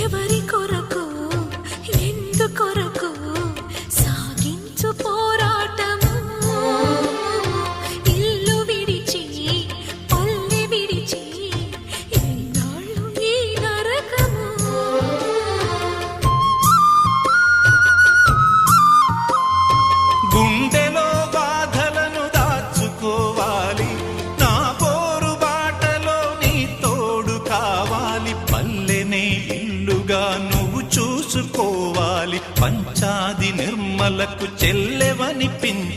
ఎవరి కొరకు ఎందుకొరకు సాగించు పోరాటము ఇల్లు విడిచి పల్లె విడిచి ఎన్నాళ్ళు ఈ నరకము గుండెలో బాధలను దాచుకోవాలి నా పోరు బాటలో నీ తోడు కావాలి పల్లెనే ఇల్లుగా నువ్వు చూసుకోవాలి పంచాది నిర్మలకు చెల్లెవనిపించాలి